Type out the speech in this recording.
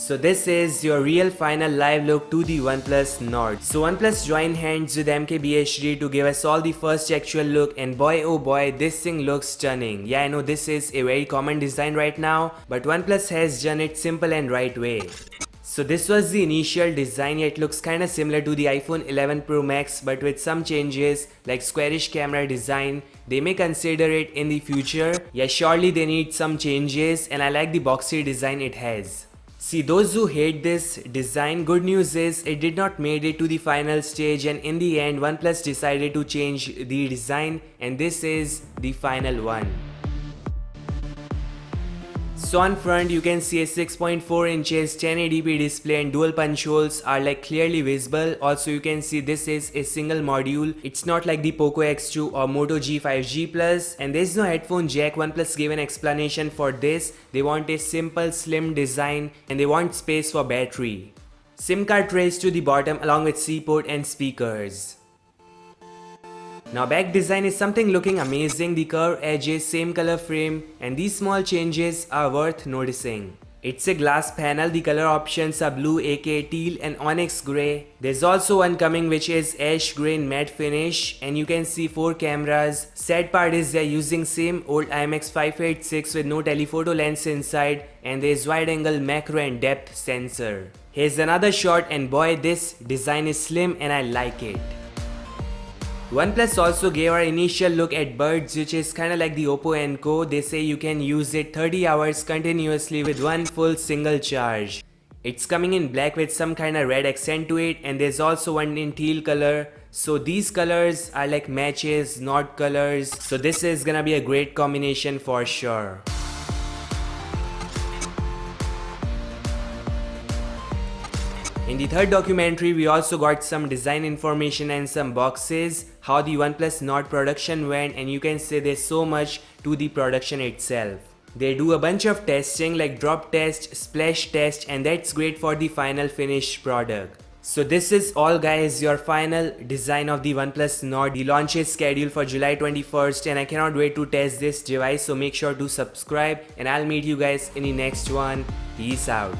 So this is your real final live look to the OnePlus Nord. So OnePlus joined hands with MKBHD to give us all the first actual look, and boy oh boy, this thing looks stunning. Yeah, I know this is a very common design right now, but OnePlus has done it simple and right way. So this was the initial design. It looks kinda similar to the iPhone 11 Pro Max but with some changes like squarish camera design. They may consider it in the future. Yeah, surely they need some changes, and I like the boxy design it has. See, those who hate this design, good news is it did not made it to the final stage, and in the end OnePlus decided to change the design, and this is the final one. So on front you can see a 6.4 inches 1080p display and dual punch holes are like clearly visible. Also you can see this is a single module. It's not like the Poco X2 or Moto G5G Plus, and there is no headphone jack. OnePlus gave an explanation for this. They want a simple slim design and they want space for battery. SIM card trays to the bottom along with C port and speakers. Now back design is something looking amazing. The curved edges, same color frame, and these small changes are worth noticing. It's a glass panel. The color options are blue aka teal and onyx grey. There's also one coming which is ash grey matte finish, and you can see 4 cameras. Sad part is they're using same old IMX586 with no telephoto lens inside, and there's wide angle macro and depth sensor. Here's another shot, and boy, this design is slim and I like it. OnePlus also gave our initial look at Buds, which is kinda like the Oppo Enco. They say you can use it 30 hours continuously with one full single charge. It's coming in black with some kinda red accent to it, and there's also one in teal color. So these colors are like matches, not colors. So this is gonna be a great combination for sure. In the third documentary, we also got some design information and some boxes, how the OnePlus Nord production went, and you can say there's so much to the production itself. They do a bunch of testing like drop test, splash test, and that's great for the final finished product. So this is all guys, your final design of the OnePlus Nord. The launch is scheduled for July 21st and I cannot wait to test this device, so make sure to subscribe and I'll meet you guys in the next one. Peace out.